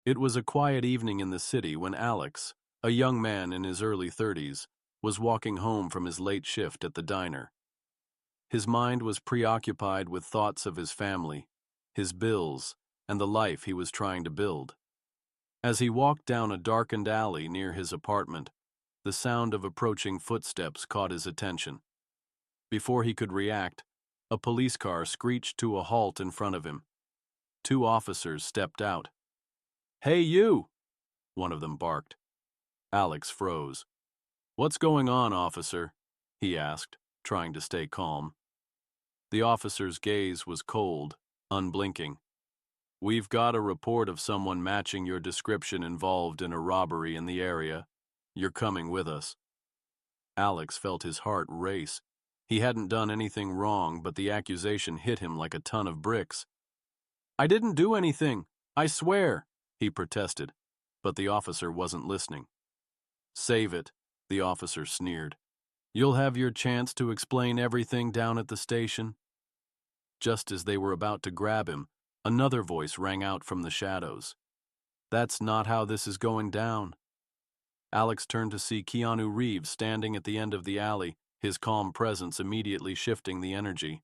It was a quiet evening in the city when Alex, a young man in his early 30s, was walking home from his late shift at the diner. His mind was preoccupied with thoughts of his family, his bills, and the life he was trying to build. As he walked down a darkened alley near his apartment, the sound of approaching footsteps caught his attention. Before he could react, a police car screeched to a halt in front of him. Two officers stepped out. "Hey, you!" one of them barked. Alex froze. "What's going on, officer?" he asked, trying to stay calm. The officer's gaze was cold, unblinking. "We've got a report of someone matching your description involved in a robbery in the area. You're coming with us." Alex felt his heart race. He hadn't done anything wrong, but the accusation hit him like a ton of bricks. "I didn't do anything, I swear," he protested, but the officer wasn't listening. "Save it," the officer sneered. "You'll have your chance to explain everything down at the station." Just as they were about to grab him, another voice rang out from the shadows. "That's not how this is going down." Alex turned to see Keanu Reeves standing at the end of the alley, his calm presence immediately shifting the energy.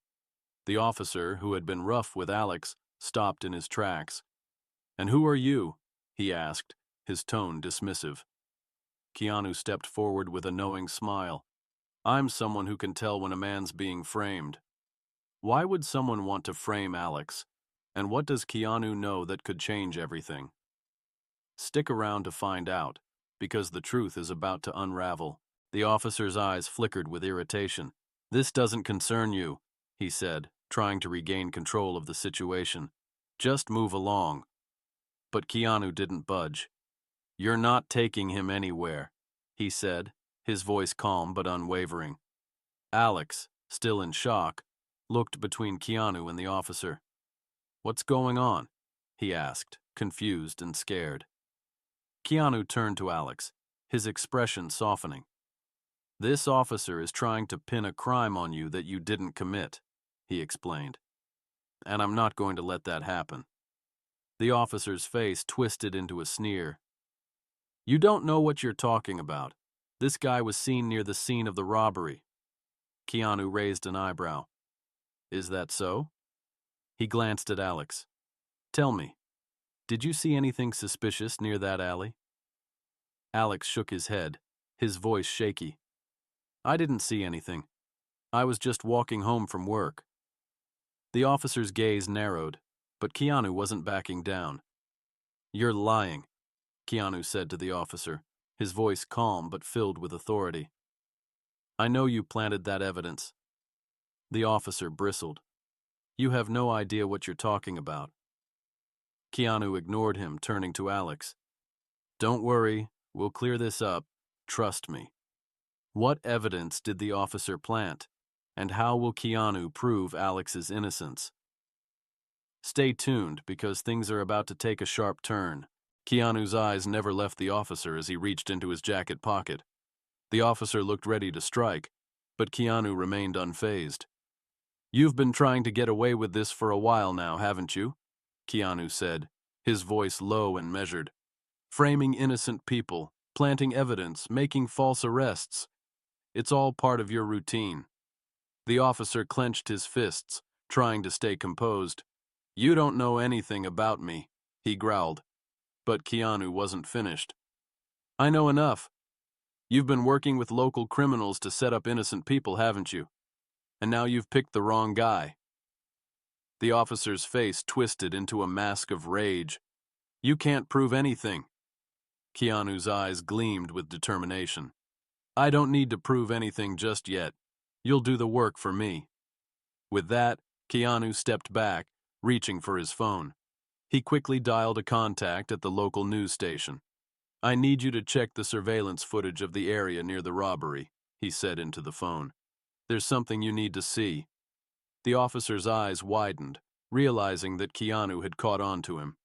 The officer, who had been rough with Alex, stopped in his tracks. "And who are you?" he asked, his tone dismissive. Keanu stepped forward with a knowing smile. "I'm someone who can tell when a man's being framed." Why would someone want to frame Alex? And what does Keanu know that could change everything? Stick around to find out, because the truth is about to unravel. The officer's eyes flickered with irritation. "This doesn't concern you," he said, trying to regain control of the situation. "Just move along." But Keanu didn't budge. "You're not taking him anywhere," he said, his voice calm but unwavering. Alex, still in shock, looked between Keanu and the officer. "What's going on?" he asked, confused and scared. Keanu turned to Alex, his expression softening. "This officer is trying to pin a crime on you that you didn't commit," he explained. "And I'm not going to let that happen." The officer's face twisted into a sneer. "You don't know what you're talking about. This guy was seen near the scene of the robbery." Keanu raised an eyebrow. "Is that so?" He glanced at Alex. "Tell me, did you see anything suspicious near that alley?" Alex shook his head, his voice shaky. "I didn't see anything. I was just walking home from work." The officer's gaze narrowed, but Keanu wasn't backing down. "You're lying," Keanu said to the officer, his voice calm but filled with authority. "I know you planted that evidence." The officer bristled. "You have no idea what you're talking about." Keanu ignored him, turning to Alex. "Don't worry, we'll clear this up. Trust me." What evidence did the officer plant, and how will Keanu prove Alex's innocence? Stay tuned, because things are about to take a sharp turn. Keanu's eyes never left the officer as he reached into his jacket pocket. The officer looked ready to strike, but Keanu remained unfazed. "You've been trying to get away with this for a while now, haven't you?" Keanu said, his voice low and measured. "Framing innocent people, planting evidence, making false arrests. It's all part of your routine." The officer clenched his fists, trying to stay composed. "You don't know anything about me," he growled. But Keanu wasn't finished. "I know enough. You've been working with local criminals to set up innocent people, haven't you? And now you've picked the wrong guy." The officer's face twisted into a mask of rage. "You can't prove anything." Keanu's eyes gleamed with determination. "I don't need to prove anything just yet. You'll do the work for me." With that, Keanu stepped back, reaching for his phone. He quickly dialed a contact at the local news station. "I need you to check the surveillance footage of the area near the robbery," he said into the phone. "There's something you need to see." The officer's eyes widened, realizing that Keanu had caught on to him.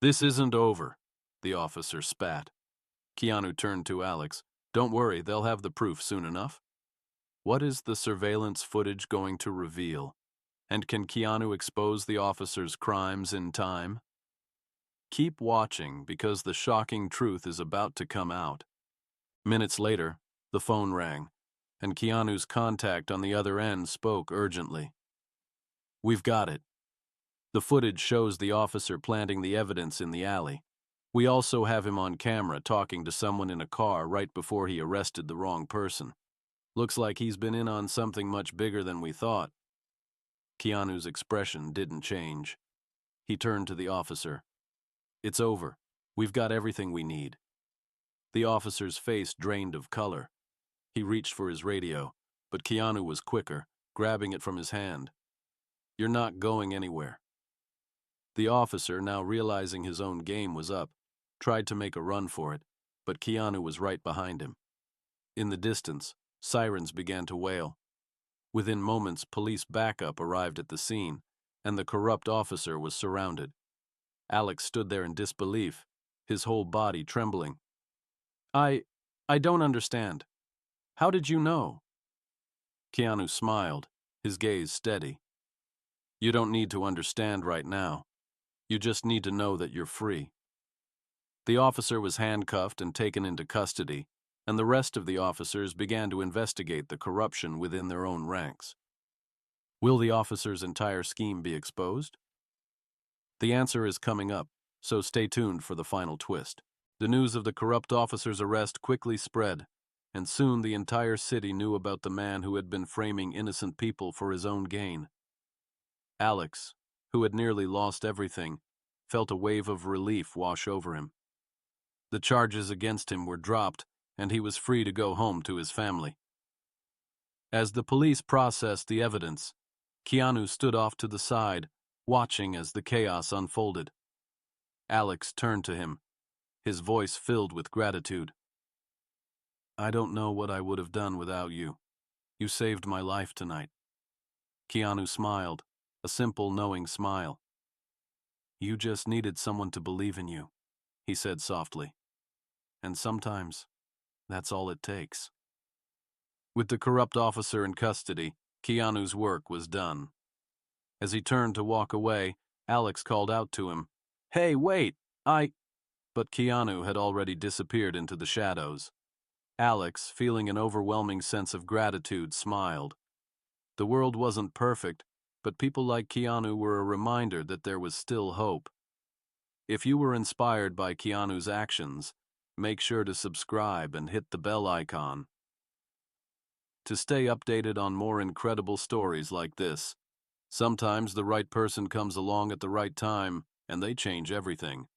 "This isn't over," the officer spat. Keanu turned to Alex. "Don't worry, they'll have the proof soon enough." What is the surveillance footage going to reveal? And can Keanu expose the officer's crimes in time? Keep watching because the shocking truth is about to come out. Minutes later, the phone rang, and Keanu's contact on the other end spoke urgently. "We've got it." The footage shows the officer planting the evidence in the alley. We also have him on camera talking to someone in a car right before he arrested the wrong person. Looks like he's been in on something much bigger than we thought. Keanu's expression didn't change. He turned to the officer. "It's over. We've got everything we need." The officer's face drained of color. He reached for his radio, but Keanu was quicker, grabbing it from his hand. "You're not going anywhere." The officer, now realizing his own game was up, tried to make a run for it, but Keanu was right behind him. In the distance, sirens began to wail. Within moments, police backup arrived at the scene, and the corrupt officer was surrounded. Alex stood there in disbelief, his whole body trembling. I don't understand. How did you know?" Keanu smiled, his gaze steady. "You don't need to understand right now. You just need to know that you're free." The officer was handcuffed and taken into custody, and the rest of the officers began to investigate the corruption within their own ranks. Will the officer's entire scheme be exposed? The answer is coming up, so stay tuned for the final twist. The news of the corrupt officer's arrest quickly spread, and soon the entire city knew about the man who had been framing innocent people for his own gain. Alex, who had nearly lost everything, felt a wave of relief wash over him. The charges against him were dropped, and he was free to go home to his family. As the police processed the evidence, Keanu stood off to the side, watching as the chaos unfolded. Alex turned to him, his voice filled with gratitude. "I don't know what I would have done without you. You saved my life tonight." Keanu smiled, a simple, knowing smile. "You just needed someone to believe in you," he said softly. "And sometimes, that's all it takes." With the corrupt officer in custody, Keanu's work was done. As he turned to walk away, Alex called out to him, "Hey, wait, But Keanu had already disappeared into the shadows. Alex, feeling an overwhelming sense of gratitude, smiled. The world wasn't perfect, but people like Keanu were a reminder that there was still hope. If you were inspired by Keanu's actions, make sure to subscribe and hit the bell icon to stay updated on more incredible stories like this. Sometimes the right person comes along at the right time, and they change everything.